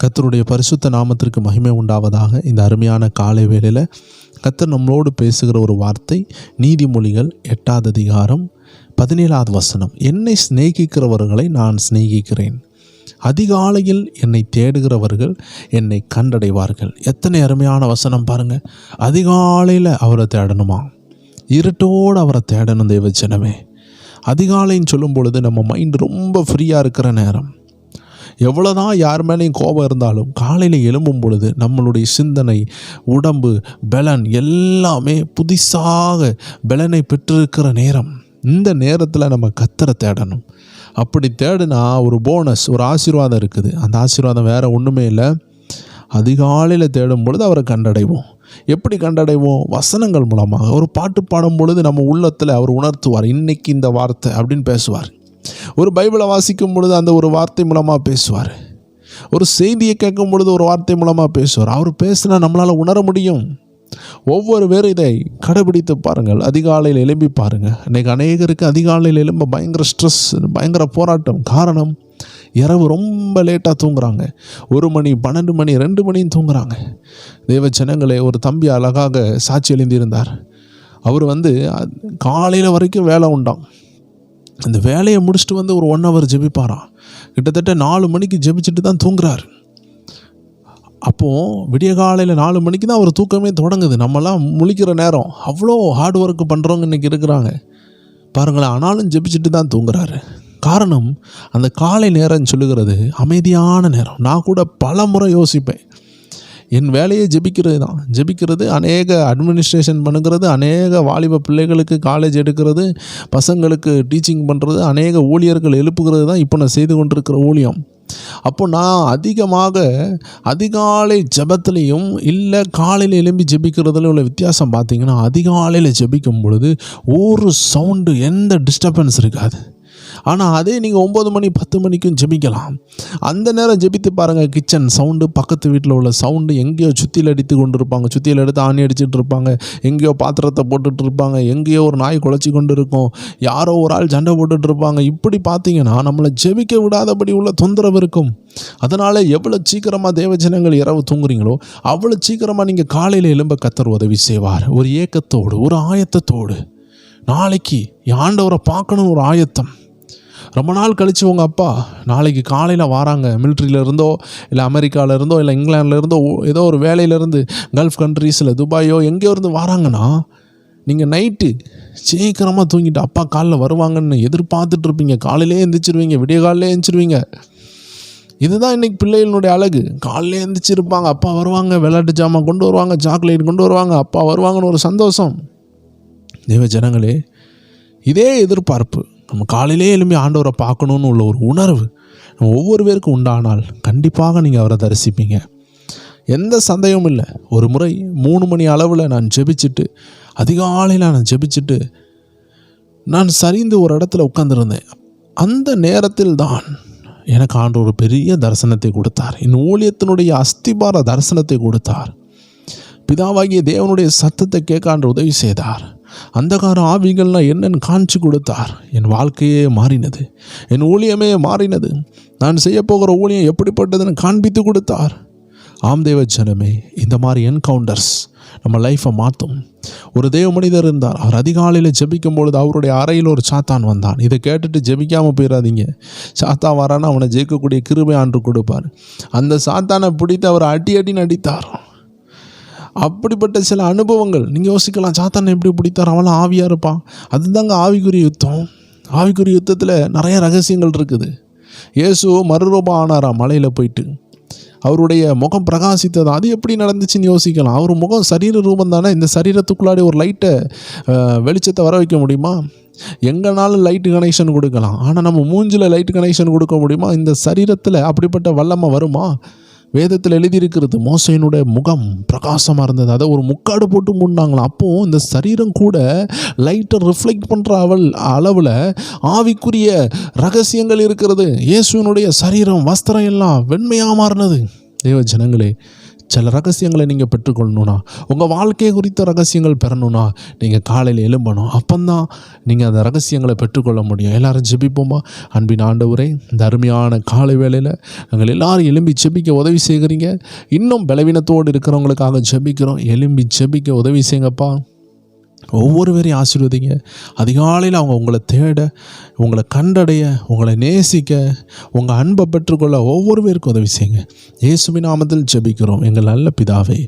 கர்த்தருடைய பரிசுத்த நாமத்திற்கு மகிமை உண்டாவதாக. இந்த அருமையான காலை வேளையில் கர்த்தர் நம்மளோடு பேசுகிற ஒரு வார்த்தை நீதிமொழிகள் 8ஆம் அதிகாரம் 17ஆவது வசனம். என்னை சிநேகிக்கிறவர்களை நான் சிநேகிக்கிறேன், அதிகாலையில் என்னை தேடுகிறவர்கள் என்னை கண்டடைவார்கள். எத்தனை அருமையான வசனம் பாருங்கள். அதிகாலையில் அவரை தேடணுமா? இருட்டோடு அவரை தேடணும். தேவஜனமே, அதிகாலைன்னு சொல்லும் பொழுது நம்ம மைண்ட் ரொம்ப ஃப்ரீயாக இருக்கிற நேரம். எவ்வளோதான் யார் மேலேயும் கோபம் இருந்தாலும் காலையில் எழும்பும் பொழுது நம்மளுடைய சிந்தனை, உடம்பு, பலன் எல்லாமே புதுசாக பலனை பெற்றிருக்கிற நேரம். இந்த நேரத்தில் நம்ம கர்த்தரை தேடணும். அப்படி தேடினா ஒரு போனஸ், ஒரு ஆசீர்வாதம் இருக்குது. அந்த ஆசீர்வாதம் வேறு ஒன்றுமே இல்லை. அதிகாலையில் தேடும் பொழுது அவரை கண்டடைவோம். எப்படி கண்டடைவோம்? வசனங்கள் மூலமாக. ஒரு பாட்டு பாடும் பொழுது நம்ம உள்ளத்தில் அவர் உணர்த்துவார், இன்னைக்கு இந்த வார்த்தை அப்படின்னு பேசுவார். ஒரு பைபிளை வாசிக்கும் பொழுது அந்த ஒரு வார்த்தை மூலமாக பேசுவார். ஒரு செய்தியை கேட்கும் பொழுது ஒரு வார்த்தை மூலமாக பேசுவார். அவர் பேசினா நம்மளால் உணர முடியும். ஒவ்வொரு பேரும் இதை கடைபிடித்து பாருங்கள். அதிகாலையில் எழும்பி பாருங்கள். இன்றைக்கி அநேகருக்கு அதிகாலையில் எழும்ப பயங்கர ஸ்ட்ரெஸ், பயங்கர போராட்டம். காரணம், இரவு ரொம்ப லேட்டாக தூங்குறாங்க. 1 மணி, 12 மணி, 2 மணியும் தூங்குறாங்க. தேவ ஜனங்களே, ஒரு தம்பி அழகாக சாட்சி எழுந்தியிருந்தார். அவர் காலையில் வரைக்கும் வேலை உண்டாம். அந்த வேலையை முடிச்சுட்டு ஒரு 1 hour ஜெபிப்பாராம். கிட்டத்தட்ட 4 மணிக்கு ஜெபிச்சுட்டு தான் தூங்குறார். அப்போது விடிய காலையில் 4 மணிக்கு தான் அவர் தூக்கமே தொடங்குது. நம்மலாம் முழிக்கிற நேரம். அவ்வளோ ஹார்ட் ஒர்க் பண்ணுறவங்க இன்றைக்கி இருக்கிறாங்க பாருங்களேன். ஆனாலும் ஜெபிச்சுட்டு தான் தூங்குறாரு. காரணம், அந்த காலை நேரம் சொல்லுகிறது அமைதியான நேரம். நான் கூட பல முறை யோசிப்பேன், என் வேலையை ஜெபிக்கிறது தான். ஜெபிக்கிறது, அநேக அட்மினிஸ்ட்ரேஷன் பண்ணுறது, அநேக வாலிப பிள்ளைகளுக்கு காலேஜ் எடுக்கிறது, பசங்களுக்கு டீச்சிங் பண்ணுறது, அநேக ஊழியர்கள் எழுப்புகிறது தான் இப்போ நான் செய்து கொண்டிருக்கிற ஊழியம். அப்போ நான் அதிகமாக அதிகாலை ஜெபத்துலேயும் இல்லை காலையில் எழும்பி ஜெபிக்கிறதுல உள்ள வித்தியாசம் பார்த்திங்கன்னா, அதிகாலையில் ஜெபிக்கும் பொழுது ஒரு சவுண்டு, எந்த டிஸ்டர்பன்ஸ் இருக்காது. ஆனால் அதே நீங்கள் 9 மணி 10 மணிக்கும் ஜெபிக்கலாம். அந்த நேரம் ஜெபித்து பாருங்கள், கிச்சன் சவுண்டு, பக்கத்து வீட்டில் உள்ள சவுண்டு, எங்கேயோ சுத்தியில் அடித்து கொண்டு இருப்பாங்க, சுத்தியில் எடுத்து ஆணி அடிச்சுட்டு இருப்பாங்க, எங்கேயோ பாத்திரத்தை போட்டுட்டு இருப்பாங்க, எங்கேயோ ஒரு நாய் குலைச்சி கொண்டு இருக்கும், யாரோ ஒரு ஆள் சண்டை போட்டுட்டு இருப்பாங்க. இப்படி பார்த்தீங்கன்னா நம்மளை ஜெபிக்க விடாதபடி உள்ள தொந்தரவு இருக்கும். அதனால் எவ்வளோ சீக்கிரமாக தேவஜனங்கள் இரவு தூங்குறீங்களோ அவ்வளோ சீக்கிரமாக நீங்கள் காலையில் எழும்ப கர்த்தர் உதவி செய்வார். ஒரு ஏக்கத்தோடு, ஒரு ஆயத்தத்தோடு, நாளைக்கு ஆண்டவரை பார்க்கணும் ஒரு ஆயத்தம். ரொம்ப நாள் கழித்து உங்கள் அப்பா நாளைக்கு காலையில் வராங்க, மிலிட்ரியிலேருந்தோ இல்லை அமெரிக்காவிலேருந்தோ இல்லை இங்கிலாந்துலேருந்தோ ஏதோ ஒரு வேலையிலேருந்து, கல்ஃப் கண்ட்ரீஸில் துபாயோ எங்கேயோ இருந்து வராங்கன்னா, நீங்கள் நைட்டு சீக்கிரமாக தூங்கிட்டு அப்பா காலைல வருவாங்கன்னு எதிர்பார்த்துட்ருப்பீங்க. காலையிலே எழுந்திரிச்சிருவீங்க, விடிய காலையிலே எழுந்திரிச்சிருவீங்க. இதுதான் இன்றைக்கி பிள்ளைகளுடைய அழகு. காலையிலே எழுந்திரிச்சிருப்பாங்க, அப்பா வருவாங்க, விளையாட்டு ஜாமான் கொண்டு வருவாங்க, சாக்லேட் கொண்டு வருவாங்க, அப்பா வருவாங்கன்னு ஒரு சந்தோஷம். தேவ ஜனங்களே, இதே எதிர்பார்ப்பு நம்ம காலையிலே எழும்பி ஆண்டவரை பார்க்கணுன்னு உள்ள ஒரு உணர்வு நம்ம ஒவ்வொரு பேருக்கும் உண்டானால் கண்டிப்பாக நீங்கள் அவரை தரிசிப்பீங்க. எந்த சந்தேகமும் இல்லை. ஒரு முறை 3 மணி அளவில் நான் ஜெபிச்சுட்டு, அதிகாலையில் நான் ஜெபிச்சுட்டு நான் சரிந்து ஒரு இடத்துல உட்கார்ந்துருந்தேன். அந்த நேரத்தில் தான் எனக்கு ஆண்டவர் ஒரு பெரிய தரிசனத்தை கொடுத்தார். என் ஊழியத்தினுடைய அஸ்திபார தரிசனத்தை கொடுத்தார். பிதாவாகிய தேவனுடைய சத்தத்தை கேட்க ஆண்டவர் உதவி செய்தார். அந்தகார ஆவிகள்லாம் என்னன்னு காமிச்சு கொடுத்தார். என் வாழ்க்கையே மாறினது, என் ஊழியமே மாறினது. நான் செய்ய போகிற ஊழியம் எப்படிப்பட்டதுன்னு காண்பித்து கொடுத்தார். ஆம் தேவ ஜனமே, இந்த மாதிரி என்கவுண்டர்ஸ் நம்ம லைஃப்பை மாற்றும். ஒரு தேவ மனிதர் இருந்தார். அவர் அதிகாலையில் ஜெபிக்கும் பொழுது அவருடைய அறையில் ஒரு சாத்தான் வந்தான். இதை கேட்டுட்டு ஜெபிக்காமல் போயிடாதீங்க. சாத்தான் வரான்னு அவனை ஜெயிக்கக்கூடிய கிருபை ஆண்டு கொடுப்பார். அந்த சாத்தானை பிடித்து அவர் அடின்னு அடித்தார். அப்படிப்பட்ட சில அனுபவங்கள் நீங்கள் யோசிக்கலாம், சாத்தானை எப்படி பிடித்தார், அவெல்லாம் ஆவியாக இருப்பான். அதுதாங்க ஆவிக்குரிய யுத்தம். ஆவிக்குரிய யுத்தத்தில் நிறைய ரகசியங்கள் இருக்குது. இயேசு மறுரூபம் ஆனாராம் மலையில் போயிட்டு. அவருடைய முகம் பிரகாசித்தது. அது எப்படி நடந்துச்சுன்னு யோசிக்கலாம். அவர் முகம் சரீர ரூபம் தானே. இந்த சரீரத்துக்குள்ளாடி ஒரு லைட்டை வெளிச்சத்தை வர வைக்க முடியுமா? எங்கேனாலும் லைட்டு கனெக்ஷன் கொடுக்கலாம். ஆனால் நம்ம மூஞ்சில் லைட்டு கனெக்ஷன் கொடுக்க முடியுமா? இந்த சரீரத்தில் அப்படிப்பட்ட வல்லமை வருமா? வேதத்தில் எழுதியிருக்கிறது, மோசேயினுடைய முகம் பிரகாசமாக இருந்தது. அதை ஒரு முக்காடு போட்டு மூடினாங்களாம். அப்போது இந்த சரீரம் கூட லைட்டை ரிஃப்ளெக்ட் பண்ணுற அளவில் ஆவிக்குரிய ரகசியங்கள் இருக்கிறது. இயேசுவினுடைய சரீரம், வஸ்திரம் எல்லாம் வெண்மையாக மாறினது. தேவ ஜனங்களே, சில ரகசியங்களை நீங்கள் பெற்றுக்கொள்ளணும்னா, உங்கள் வாழ்க்கையை குறித்த ரகசியங்கள் பெறணும்னா நீங்கள் காலையில் எழும்பணும். அப்போந்தான் நீங்கள் அந்த ரகசியங்களை பெற்றுக்கொள்ள முடியும். எல்லாரும் ஜெபிப்போமா? அன்பின் ஆண்டவரே, இந்த அருமையான காலை வேளையில் நாங்கள் எல்லாரும் எழும்பி ஜெபிக்க உதவி செய்கிறீங்க. இன்னும் பலவீனத்தோடு இருக்கிறவங்களுக்காக ஜெபிக்கிறோம். எழும்பி ஜெபிக்க உதவி செய்யுங்கப்பா. ஒவ்வொருவரையும் ஆசீர்வதிங்க. அதிகாலையில் அவங்க உங்களை தேட, உங்களை கண்டடைய, உங்களை நேசிக்க, உங்கள் அன்பை பெற்றுக்கொள்ள ஒவ்வொருவருக்கும் உதவி செய்யுங்க. இயேசுவின் நாமத்தில் ஜெபிக்கிறோம் எங்கள் நல்ல பிதாவே.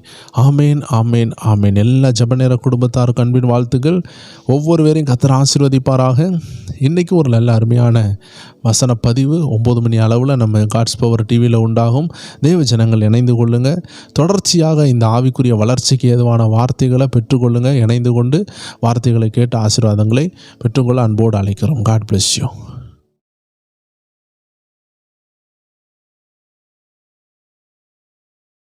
ஆமேன், ஆமேன், ஆமேன். எல்லா ஜெபநேர குடும்பத்தாருக்கு அன்பின் வாழ்த்துக்கள். ஒவ்வொருவரையும் கர்த்தர் ஆசீர்வதிப்பாராக. இன்றைக்கி ஒரு நல்ல அருமையான வசன பதிவு 9 மணி அளவில் நம்ம காட்ஸ் பவர் டிவியில் உண்டாகும். தேவ ஜனங்கள் இணைந்து கொள்ளுங்கள். தொடர்ச்சியாக இந்த ஆவிக்குரிய வளர்ச்சிக்கு ஏதுவான வார்த்தைகளை பெற்றுக்கொள்ளுங்கள். இணைந்து கொண்டு வார்த்தைகளை கேட்டு ஆசீர்வாதங்களை பெற்றுக்கொள்ள அன்போடு அழைக்கிறோம். God bless you.